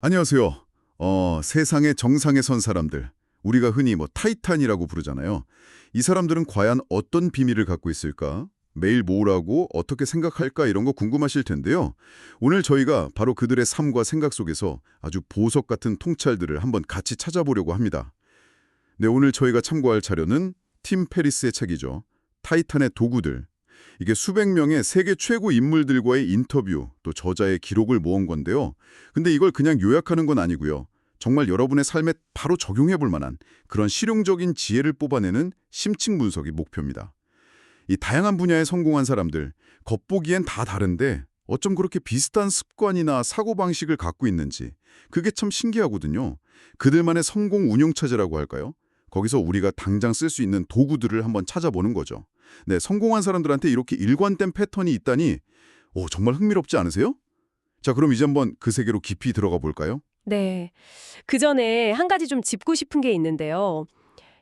안녕하세요. 세상의 정상에 선 사람들. 우리가 흔히 타이탄이라고 부르잖아요. 이 사람들은 과연 어떤 비밀을 갖고 있을까? 매일 뭘 하고 어떻게 생각할까 이런 거 궁금하실 텐데요. 오늘 저희가 바로 그들의 삶과 생각 속에서 아주 보석 같은 통찰들을 한번 같이 찾아보려고 합니다. 네, 오늘 저희가 참고할 자료는 팀 페리스의 책이죠. 타이탄의 도구들. 이게 수백 명의 세계 최고 인물들과의 인터뷰, 또 저자의 기록을 모은 건데요. 근데 이걸 그냥 요약하는 건 아니고요. 정말 여러분의 삶에 바로 적용해 볼 만한 그런 실용적인 지혜를 뽑아내는 심층 분석이 목표입니다. 이 다양한 분야에 성공한 사람들, 겉보기엔 다 다른데 어쩜 그렇게 비슷한 습관이나 사고방식을 갖고 있는지 그게 참 신기하거든요. 그들만의 성공 운용차제라고 할까요? 거기서 우리가 당장 쓸 수 있는 도구들을 한번 찾아보는 거죠. 네, 성공한 사람들한테 이렇게 일관된 패턴이 있다니 정말 흥미롭지 않으세요? 자, 그럼 이제 한번 그 세계로 깊이 들어가 볼까요? 네. 그 전에 한 가지 좀 짚고 싶은 게 있는데요.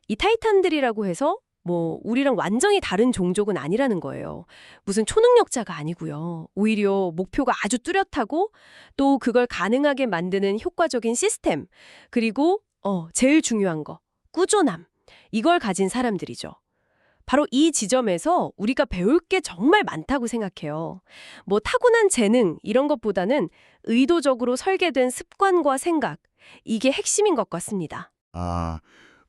이 타이탄들이라고 해서 우리랑 완전히 다른 종족은 아니라는 거예요. 무슨 초능력자가 아니고요. 오히려 목표가 아주 뚜렷하고 또 그걸 가능하게 만드는 효과적인 시스템, 그리고 제일 중요한 거, 꾸준함. 이걸 가진 사람들이죠. 바로 이 지점에서 우리가 배울 게 정말 많다고 생각해요. 타고난 재능 이런 것보다는 의도적으로 설계된 습관과 생각, 이게 핵심인 것 같습니다. 아,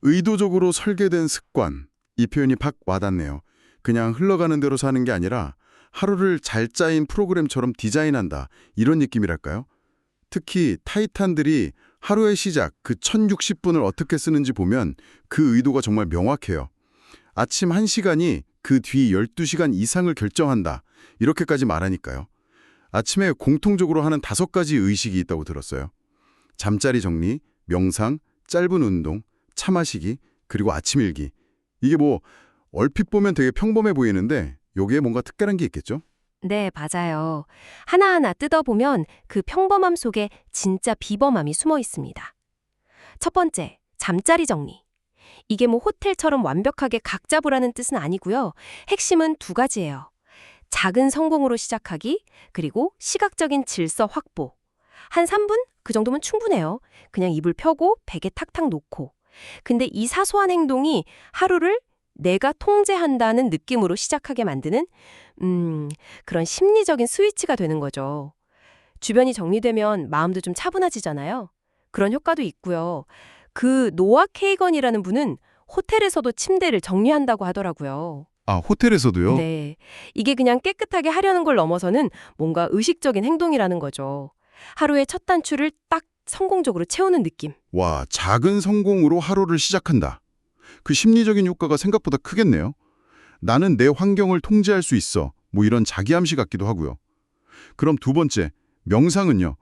의도적으로 설계된 습관. 이 표현이 팍 와닿네요. 그냥 흘러가는 대로 사는 게 아니라 하루를 잘 짜인 프로그램처럼 디자인한다. 이런 느낌이랄까요? 특히 타이탄들이 하루의 시작, 그 1060분을 어떻게 쓰는지 보면 그 의도가 정말 명확해요. 아침 1시간이 그 뒤 12시간 이상을 결정한다. 이렇게까지 말하니까요. 아침에 공통적으로 하는 5가지 의식이 있다고 들었어요. 잠자리 정리, 명상, 짧은 운동, 차 마시기, 그리고 아침 일기. 이게 얼핏 보면 되게 평범해 보이는데 여기에 뭔가 특별한 게 있겠죠? 네, 맞아요. 하나하나 뜯어보면 그 평범함 속에 진짜 비범함이 숨어 있습니다. 첫 번째, 잠자리 정리. 이게 호텔처럼 완벽하게 각 잡으라는 뜻은 아니고요. 핵심은 두 가지예요. 작은 성공으로 시작하기, 그리고 시각적인 질서 확보. 한 3분? 그 정도면 충분해요. 그냥 이불 펴고 베개 탁탁 놓고. 근데 이 사소한 행동이 하루를 내가 통제한다는 느낌으로 시작하게 만드는 그런 심리적인 스위치가 되는 거죠. 주변이 정리되면 마음도 좀 차분해지잖아요. 그런 효과도 있고요. 그 노아 케이건이라는 분은 호텔에서도 침대를 정리한다고 하더라고요. 아, 호텔에서도요? 네. 이게 그냥 깨끗하게 하려는 걸 넘어서는 뭔가 의식적인 행동이라는 거죠. 하루의 첫 단추를 딱 성공적으로 채우는 느낌. 와, 작은 성공으로 하루를 시작한다. 그 심리적인 효과가 생각보다 크겠네요. 나는 내 환경을 통제할 수 있어. 이런 자기암시 같기도 하고요. 그럼 두 번째, 명상은요?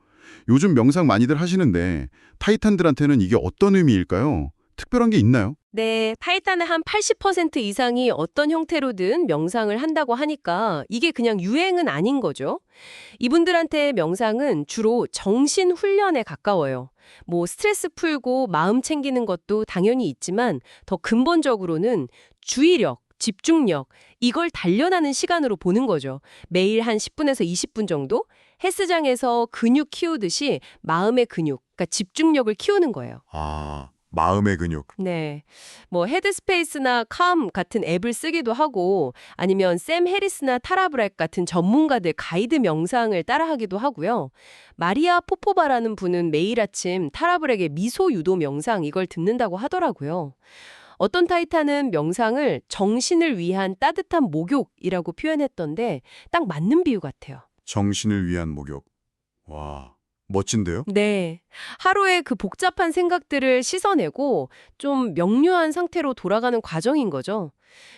요즘 명상 많이들 하시는데 타이탄들한테는 이게 어떤 의미일까요? 특별한 게 있나요? 네, 타이탄의 한 80% 이상이 어떤 형태로든 명상을 한다고 하니까 이게 그냥 유행은 아닌 거죠. 이분들한테 명상은 주로 정신 훈련에 가까워요. 스트레스 풀고 마음 챙기는 것도 당연히 있지만 더 근본적으로는 주의력, 집중력, 이걸 단련하는 시간으로 보는 거죠. 매일 한 10분에서 20분 정도? 헬스장에서 근육 키우듯이 마음의 근육, 그러니까 집중력을 키우는 거예요. 아, 마음의 근육. 네. 헤드스페이스나 캄 같은 앱을 쓰기도 하고 아니면 샘 해리스나 타라 브렉 같은 전문가들 가이드 명상을 따라하기도 하고요. 마리아 포포바라는 분은 매일 아침 타라 브렉의 미소 유도 명상 이걸 듣는다고 하더라고요. 어떤 타이탄은 명상을 정신을 위한 따뜻한 목욕이라고 표현했던데 딱 맞는 비유 같아요. 정신을 위한 목욕. 와, 멋진데요? 네. 하루의 그 복잡한 생각들을 씻어내고 좀 명료한 상태로 돌아가는 과정인 거죠.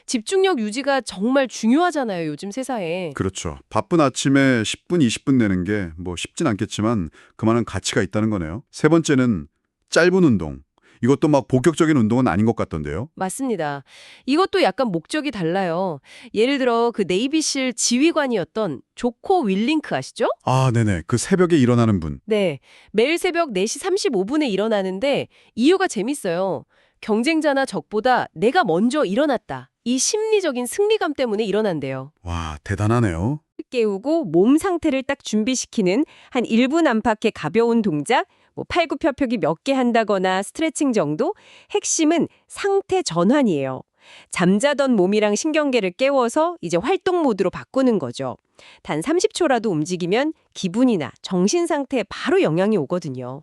집중력 유지가 정말 중요하잖아요, 요즘 세상에. 그렇죠. 바쁜 아침에 10분, 20분 내는 게 쉽진 않겠지만 그만한 가치가 있다는 거네요. 세 번째는 짧은 운동. 이것도 본격적인 운동은 아닌 것 같던데요. 맞습니다. 이것도 약간 목적이 달라요. 예를 들어 그 네이비실 지휘관이었던 조코 윌링크 아시죠? 아, 네네. 그 새벽에 일어나는 분. 네. 매일 새벽 4시 35분에 일어나는데 이유가 재밌어요. 경쟁자나 적보다 내가 먼저 일어났다. 이 심리적인 승리감 때문에 일어난대요. 와, 대단하네요. 깨우고 몸 상태를 딱 준비시키는 한 1분 안팎의 가벼운 동작, 뭐 팔굽혀펴기 몇 개 한다거나 스트레칭 정도? 핵심은 상태 전환이에요. 잠자던 몸이랑 신경계를 깨워서 이제 활동 모드로 바꾸는 거죠. 단 30초라도 움직이면 기분이나 정신 상태에 바로 영향이 오거든요.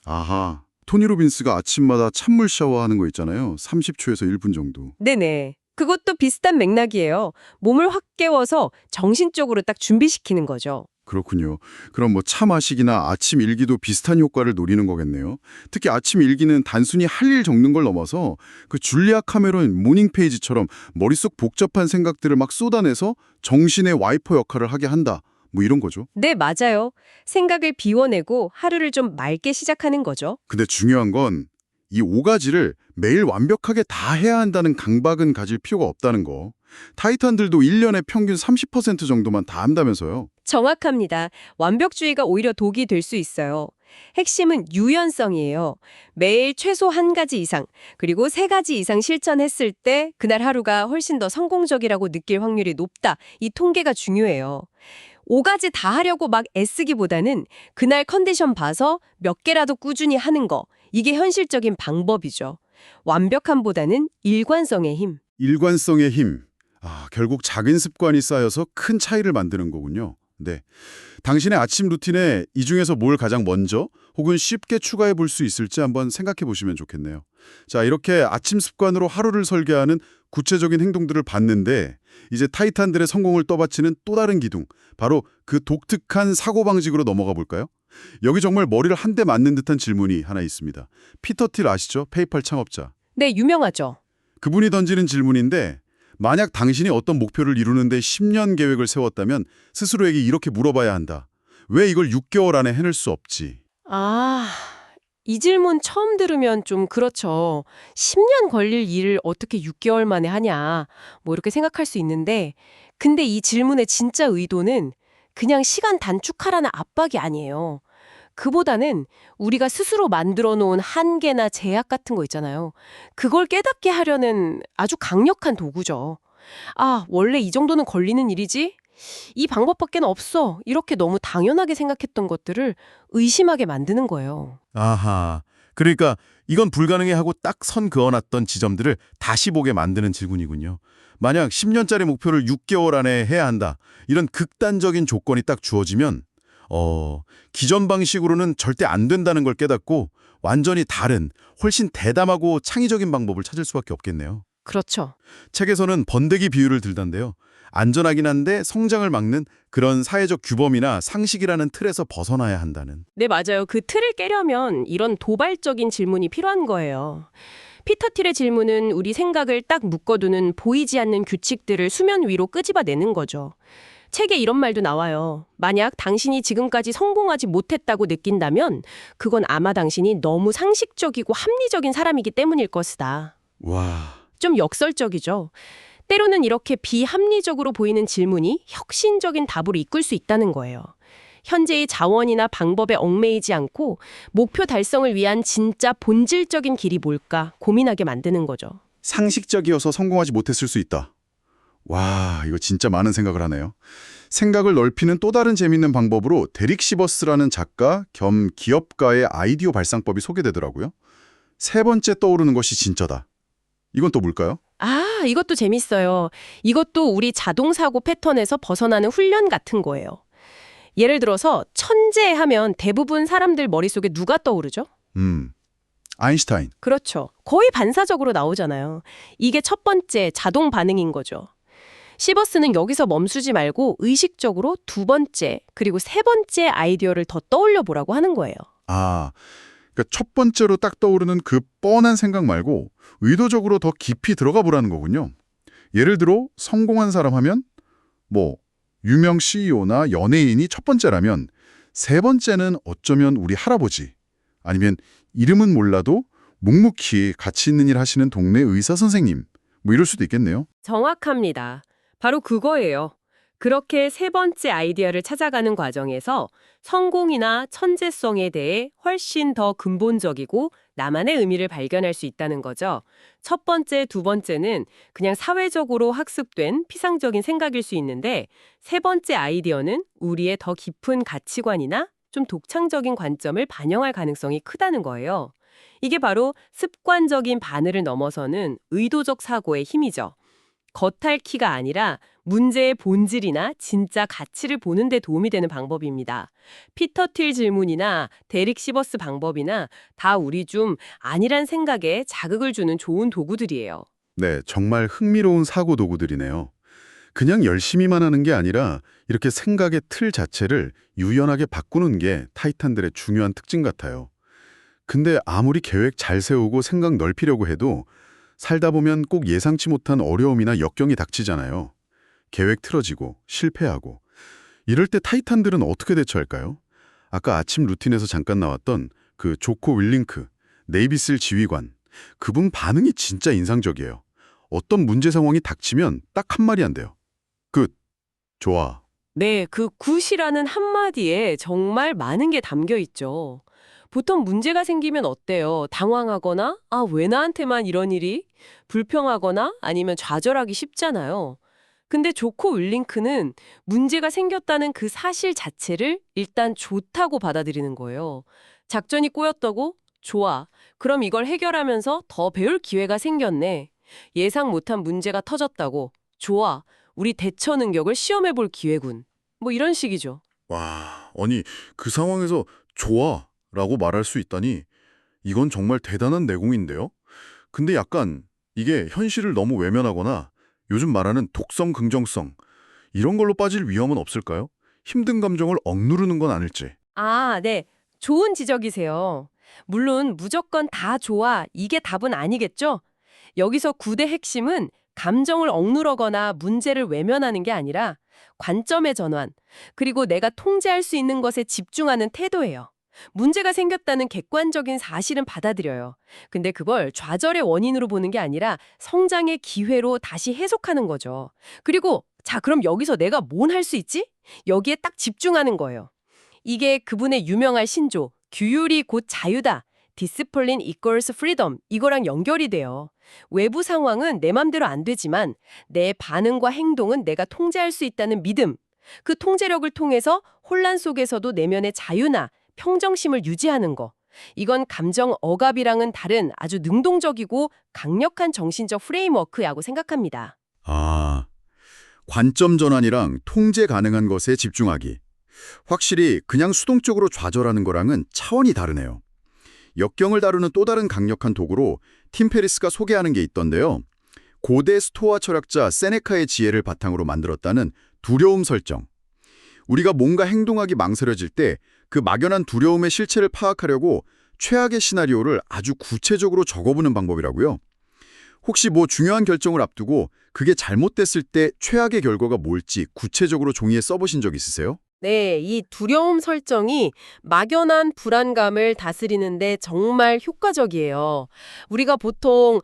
아하, 토니 로빈스가 아침마다 찬물 샤워하는 거 있잖아요. 30초에서 1분 정도. 네네. 그것도 비슷한 맥락이에요. 몸을 확 깨워서 정신적으로 딱 준비시키는 거죠. 그렇군요. 그럼 뭐 차 마시기나 아침 일기도 비슷한 효과를 노리는 거겠네요. 특히 아침 일기는 단순히 할 일 적는 걸 넘어서 그 줄리아 카메론 모닝 페이지처럼 머릿속 복잡한 생각들을 막 쏟아내서 정신의 와이퍼 역할을 하게 한다. 뭐 이런 거죠. 네, 맞아요. 생각을 비워내고 하루를 좀 맑게 시작하는 거죠. 근데 중요한 건 이 5가지를 매일 완벽하게 다 해야 한다는 강박은 가질 필요가 없다는 거. 타이탄들도 1년에 평균 30% 정도만 다 한다면서요. 정확합니다. 완벽주의가 오히려 독이 될 수 있어요. 핵심은 유연성이에요. 매일 최소 한 가지 이상, 그리고 3가지 이상 실천했을 때 그날 하루가 훨씬 더 성공적이라고 느낄 확률이 높다. 이 통계가 중요해요. 5가지 다 하려고 막 애쓰기보다는 그날 컨디션 봐서 몇 개라도 꾸준히 하는 거. 이게 현실적인 방법이죠. 완벽함보다는 일관성의 힘. 일관성의 힘. 결국 작은 습관이 쌓여서 큰 차이를 만드는 거군요. 네. 당신의 아침 루틴에 이 중에서 뭘 가장 먼저 혹은 쉽게 추가해 볼 수 있을지 한번 생각해 보시면 좋겠네요. 자, 이렇게 아침 습관으로 하루를 설계하는 구체적인 행동들을 봤는데 이제 타이탄들의 성공을 떠받치는 또 다른 기둥, 바로 그 독특한 사고방식으로 넘어가 볼까요? 여기 정말 머리를 한 대 맞는 듯한 질문이 하나 있습니다. 피터 틸 아시죠? 페이팔 창업자. 네, 유명하죠. 그분이 던지는 질문인데 만약 당신이 어떤 목표를 이루는데 10년 계획을 세웠다면 스스로에게 이렇게 물어봐야 한다. 왜 이걸 6개월 안에 해낼 수 없지? 이 질문 처음 들으면 좀 그렇죠. 10년 걸릴 일을 어떻게 6개월 만에 하냐. 뭐 이렇게 생각할 수 있는데, 근데 이 질문의 진짜 의도는 그냥 시간 단축하라는 압박이 아니에요. 그보다는 우리가 스스로 만들어 놓은 한계나 제약 같은 거 있잖아요. 그걸 깨닫게 하려는 아주 강력한 도구죠. 원래 이 정도는 걸리는 일이지? 이 방법밖에 없어. 이렇게 너무 당연하게 생각했던 것들을 의심하게 만드는 거예요. 아하. 그러니까 이건 불가능해 하고 딱 선 그어놨던 지점들을 다시 보게 만드는 질문이군요. 만약 10년짜리 목표를 6개월 안에 해야 한다. 이런 극단적인 조건이 딱 주어지면 기존 방식으로는 절대 안 된다는 걸 깨닫고 완전히 다른, 훨씬 대담하고 창의적인 방법을 찾을 수밖에 없겠네요. 그렇죠. 책에서는 번데기 비유를 들던데요. 안전하긴 한데 성장을 막는 그런 사회적 규범이나 상식이라는 틀에서 벗어나야 한다는. 네, 맞아요. 그 틀을 깨려면 이런 도발적인 질문이 필요한 거예요. 피터 틸의 질문은 우리 생각을 딱 묶어두는 보이지 않는 규칙들을 수면 위로 끄집어내는 거죠. 책에 이런 말도 나와요. 만약 당신이 지금까지 성공하지 못했다고 느낀다면 그건 아마 당신이 너무 상식적이고 합리적인 사람이기 때문일 것이다. 와, 좀 역설적이죠. 때로는 이렇게 비합리적으로 보이는 질문이 혁신적인 답으로 이끌 수 있다는 거예요. 현재의 자원이나 방법에 얽매이지 않고 목표 달성을 위한 진짜 본질적인 길이 뭘까 고민하게 만드는 거죠. 상식적이어서 성공하지 못했을 수 있다. 와, 이거 진짜 많은 생각을 하네요. 생각을 넓히는 또 다른 재밌는 방법으로 데릭 시버스라는 작가 겸 기업가의 아이디어 발상법이 소개되더라고요. 세 번째 떠오르는 것이 진짜다. 이건 또 뭘까요? 이것도 재밌어요. 이것도 우리 자동사고 패턴에서 벗어나는 훈련 같은 거예요. 예를 들어서 천재 하면 대부분 사람들 머릿속에 누가 떠오르죠? 아인슈타인. 그렇죠. 거의 반사적으로 나오잖아요. 이게 첫 번째 자동 반응인 거죠. 시버스는 여기서 멈추지 말고 의식적으로 두 번째 그리고 세 번째 아이디어를 더 떠올려 보라고 하는 거예요. 그러니까 첫 번째로 딱 떠오르는 그 뻔한 생각 말고 의도적으로 더 깊이 들어가 보라는 거군요. 예를 들어 성공한 사람 하면 유명 CEO나 연예인이 첫 번째라면 세 번째는 어쩌면 우리 할아버지 아니면 이름은 몰라도 묵묵히 가치 있는 일 하시는 동네 의사 선생님 이럴 수도 있겠네요. 정확합니다. 바로 그거예요. 그렇게 세 번째 아이디어를 찾아가는 과정에서 성공이나 천재성에 대해 훨씬 더 근본적이고 나만의 의미를 발견할 수 있다는 거죠. 첫 번째, 두 번째는 그냥 사회적으로 학습된 피상적인 생각일 수 있는데 세 번째 아이디어는 우리의 더 깊은 가치관이나 좀 독창적인 관점을 반영할 가능성이 크다는 거예요. 이게 바로 습관적인 바늘을 넘어서는 의도적 사고의 힘이죠. 겉핥기가 아니라 문제의 본질이나 진짜 가치를 보는 데 도움이 되는 방법입니다. 피터 틸 질문이나 데릭 시버스 방법이나 다 우리 좀 아니란 생각에 자극을 주는 좋은 도구들이에요. 네, 정말 흥미로운 사고 도구들이네요. 그냥 열심히만 하는 게 아니라 이렇게 생각의 틀 자체를 유연하게 바꾸는 게 타이탄들의 중요한 특징 같아요. 근데 아무리 계획 잘 세우고 생각 넓히려고 해도 살다 보면 꼭 예상치 못한 어려움이나 역경이 닥치잖아요. 계획 틀어지고 실패하고. 이럴 때 타이탄들은 어떻게 대처할까요? 아까 아침 루틴에서 잠깐 나왔던 그 조코 윌링크, 네이비실 지휘관. 그분 반응이 진짜 인상적이에요. 어떤 문제 상황이 닥치면 딱 한마디 한대요. 끝. 좋아. 네, 그 굿이라는 한마디에 정말 많은 게 담겨 있죠. 보통 문제가 생기면 어때요? 당황하거나, 아, 왜 나한테만 이런 일이? 불평하거나 아니면 좌절하기 쉽잖아요. 근데 조코 윌링크는 문제가 생겼다는 그 사실 자체를 일단 좋다고 받아들이는 거예요. 작전이 꼬였다고? 좋아. 그럼 이걸 해결하면서 더 배울 기회가 생겼네. 예상 못한 문제가 터졌다고? 좋아. 우리 대처 능력을 시험해 볼 기회군. 뭐 이런 식이죠. 와, 아니 그 상황에서 좋아 라고 말할 수 있다니 이건 정말 대단한 내공인데요? 근데 약간 이게 현실을 너무 외면하거나 요즘 말하는 독성 긍정성 이런 걸로 빠질 위험은 없을까요? 힘든 감정을 억누르는 건 아닐지. 아, 네. 좋은 지적이세요. 물론 무조건 다 좋아. 이게 답은 아니겠죠? 여기서 굿의 핵심은 감정을 억누르거나 문제를 외면하는 게 아니라 관점의 전환, 그리고 내가 통제할 수 있는 것에 집중하는 태도예요. 문제가 생겼다는 객관적인 사실은 받아들여요. 근데 그걸 좌절의 원인으로 보는 게 아니라 성장의 기회로 다시 해석하는 거죠. 그리고 자, 그럼 여기서 내가 뭔 할 수 있지? 여기에 딱 집중하는 거예요. 이게 그분의 유명한 신조, 규율이 곧 자유다. Discipline equals freedom. 이거랑 연결이 돼요. 외부 상황은 내 맘대로 안 되지만 내 반응과 행동은 내가 통제할 수 있다는 믿음. 그 통제력을 통해서 혼란 속에서도 내면의 자유나 평정심을 유지하는 거. 이건 감정 억압이랑은 다른 아주 능동적이고 강력한 정신적 프레임워크라고 생각합니다. 아, 관점 전환이랑 통제 가능한 것에 집중하기. 확실히 그냥 수동적으로 좌절하는 거랑은 차원이 다르네요. 역경을 다루는 또 다른 강력한 도구로 팀 페리스가 소개하는 게 있던데요. 고대 스토아 철학자 세네카의 지혜를 바탕으로 만들었다는 두려움 설정. 우리가 뭔가 행동하기 망설여질 때 그 막연한 두려움의 실체를 파악하려고 최악의 시나리오를 아주 구체적으로 적어보는 방법이라고요. 혹시 뭐 중요한 결정을 앞두고 그게 잘못됐을 때 최악의 결과가 뭘지 구체적으로 종이에 써보신 적 있으세요? 네, 이 두려움 설정이 막연한 불안감을 다스리는데 정말 효과적이에요. 우리가 보통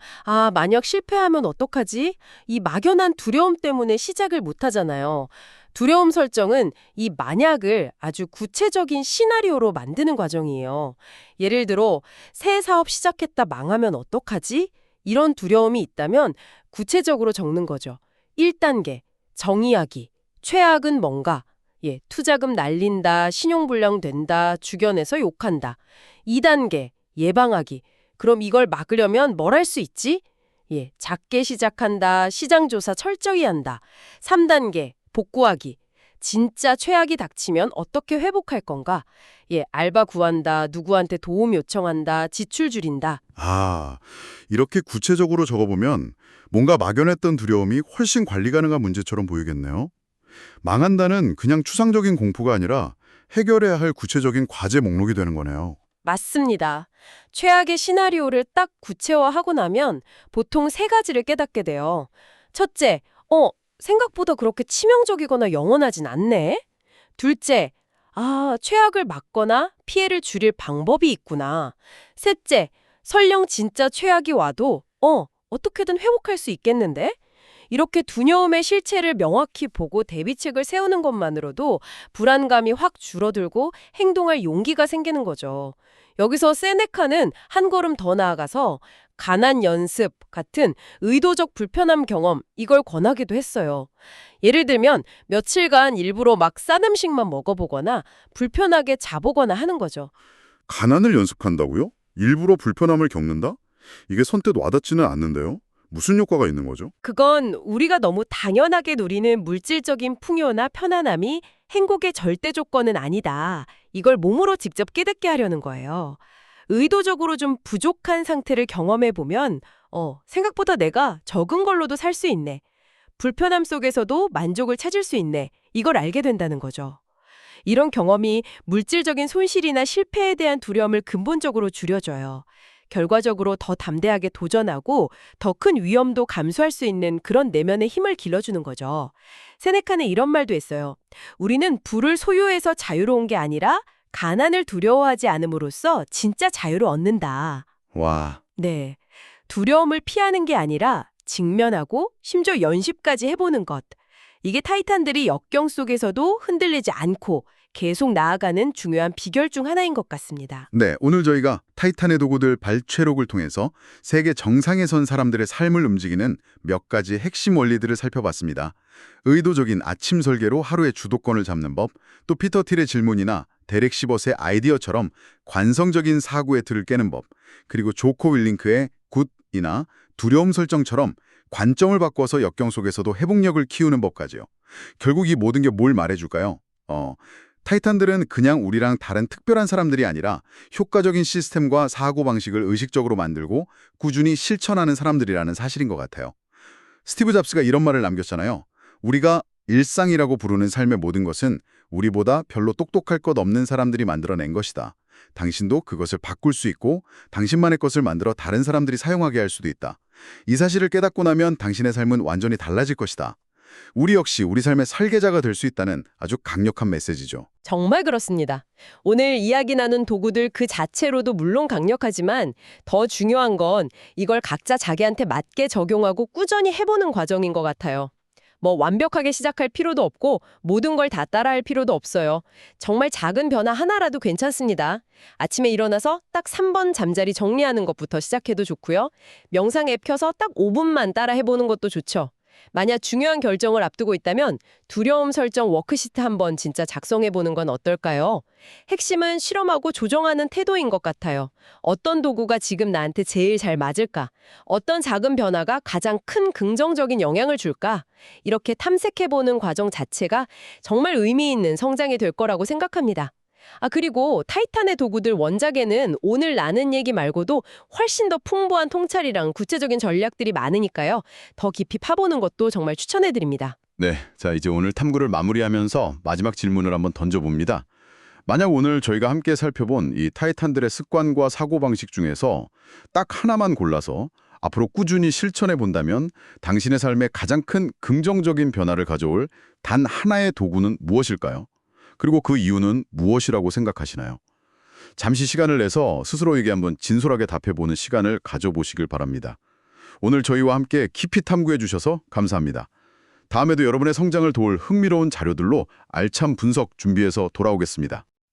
만약 실패하면 어떡하지? 이 막연한 두려움 때문에 시작을 못 하잖아요. 두려움 설정은 이 만약을 아주 구체적인 시나리오로 만드는 과정이에요. 예를 들어 새 사업 시작했다 망하면 어떡하지? 이런 두려움이 있다면 구체적으로 적는 거죠. 1단계, 정의하기. 최악은 뭔가? 투자금 날린다, 신용불량 된다, 주변에서 욕한다. 2단계, 예방하기. 그럼 이걸 막으려면 뭘 할 수 있지? 작게 시작한다, 시장조사 철저히 한다. 3단계, 복구하기. 진짜 최악이 닥치면 어떻게 회복할 건가? 알바 구한다, 누구한테 도움 요청한다, 지출 줄인다. 아, 이렇게 구체적으로 적어보면 뭔가 막연했던 두려움이 훨씬 관리 가능한 문제처럼 보이겠네요. 망한다는 그냥 추상적인 공포가 아니라 해결해야 할 구체적인 과제 목록이 되는 거네요. 맞습니다. 최악의 시나리오를 딱 구체화하고 나면 보통 3가지를 깨닫게 돼요. 첫째, 생각보다 그렇게 치명적이거나 영원하진 않네. 둘째, 최악을 막거나 피해를 줄일 방법이 있구나. 셋째, 설령 진짜 최악이 와도 어떻게든 회복할 수 있겠는데? 이렇게 두려움의 실체를 명확히 보고 대비책을 세우는 것만으로도 불안감이 확 줄어들고 행동할 용기가 생기는 거죠. 여기서 세네카는 한 걸음 더 나아가서 가난 연습 같은 의도적 불편함 경험, 이걸 권하기도 했어요. 예를 들면 며칠간 일부러 막 싼 음식만 먹어보거나 불편하게 자보거나 하는 거죠. 가난을 연습한다고요? 일부러 불편함을 겪는다? 이게 선뜻 와닿지는 않는데요. 무슨 효과가 있는 거죠? 그건 우리가 너무 당연하게 누리는 물질적인 풍요나 편안함이 행복의 절대 조건은 아니다. 이걸 몸으로 직접 깨닫게 하려는 거예요. 의도적으로 좀 부족한 상태를 경험해 보면 생각보다 내가 적은 걸로도 살 수 있네. 불편함 속에서도 만족을 찾을 수 있네. 이걸 알게 된다는 거죠. 이런 경험이 물질적인 손실이나 실패에 대한 두려움을 근본적으로 줄여줘요. 결과적으로 더 담대하게 도전하고 더 큰 위험도 감수할 수 있는 그런 내면의 힘을 길러주는 거죠. 세네카는 이런 말도 했어요. 우리는 부를 소유해서 자유로운 게 아니라 가난을 두려워하지 않음으로써 진짜 자유를 얻는다. 와, 네. 두려움을 피하는 게 아니라 직면하고 심지어 연습까지 해보는 것. 이게 타이탄들이 역경 속에서도 흔들리지 않고 계속 나아가는 중요한 비결 중 하나인 것 같습니다. 네, 오늘 저희가 타이탄의 도구들 발췌록을 통해서 세계 정상에 선 사람들의 삶을 움직이는 몇 가지 핵심 원리들을 살펴봤습니다. 의도적인 아침 설계로 하루의 주도권을 잡는 법, 또 피터 틸의 질문이나 데렉 시벗의 아이디어처럼 관성적인 사고의 틀을 깨는 법, 그리고 조코 윌링크의 굿이나 두려움 설정처럼 관점을 바꿔서 역경 속에서도 회복력을 키우는 법까지요. 결국 이 모든 게 뭘 말해줄까요? 타이탄들은 그냥 우리랑 다른 특별한 사람들이 아니라 효과적인 시스템과 사고방식을 의식적으로 만들고 꾸준히 실천하는 사람들이라는 사실인 것 같아요. 스티브 잡스가 이런 말을 남겼잖아요. 우리가 일상이라고 부르는 삶의 모든 것은 우리보다 별로 똑똑할 것 없는 사람들이 만들어낸 것이다. 당신도 그것을 바꿀 수 있고 당신만의 것을 만들어 다른 사람들이 사용하게 할 수도 있다. 이 사실을 깨닫고 나면 당신의 삶은 완전히 달라질 것이다. 우리 역시 우리 삶의 설계자가 될 수 있다는 아주 강력한 메시지죠. 정말 그렇습니다. 오늘 이야기 나눈 도구들 그 자체로도 물론 강력하지만 더 중요한 건 이걸 각자 자기한테 맞게 적용하고 꾸준히 해보는 과정인 것 같아요. 완벽하게 시작할 필요도 없고 모든 걸 다 따라할 필요도 없어요. 정말 작은 변화 하나라도 괜찮습니다. 아침에 일어나서 딱 3번 잠자리 정리하는 것부터 시작해도 좋고요. 명상 앱 켜서 딱 5분만 따라 해보는 것도 좋죠. 만약 중요한 결정을 앞두고 있다면 두려움 설정 워크시트 한번 진짜 작성해보는 건 어떨까요? 핵심은 실험하고 조정하는 태도인 것 같아요. 어떤 도구가 지금 나한테 제일 잘 맞을까? 어떤 작은 변화가 가장 큰 긍정적인 영향을 줄까? 이렇게 탐색해보는 과정 자체가 정말 의미 있는 성장이 될 거라고 생각합니다. 그리고 타이탄의 도구들 원작에는 오늘 나눈 얘기 말고도 훨씬 더 풍부한 통찰이랑 구체적인 전략들이 많으니까요. 더 깊이 파보는 것도 정말 추천해드립니다. 네, 자 이제 오늘 탐구를 마무리하면서 마지막 질문을 한번 던져봅니다. 만약 오늘 저희가 함께 살펴본 이 타이탄들의 습관과 사고방식 중에서 딱 하나만 골라서 앞으로 꾸준히 실천해 본다면 당신의 삶에 가장 큰 긍정적인 변화를 가져올 단 하나의 도구는 무엇일까요? 그리고 그 이유는 무엇이라고 생각하시나요? 잠시 시간을 내서 스스로에게 한번 진솔하게 답해보는 시간을 가져보시길 바랍니다. 오늘 저희와 함께 깊이 탐구해 주셔서 감사합니다. 다음에도 여러분의 성장을 도울 흥미로운 자료들로 알찬 분석 준비해서 돌아오겠습니다.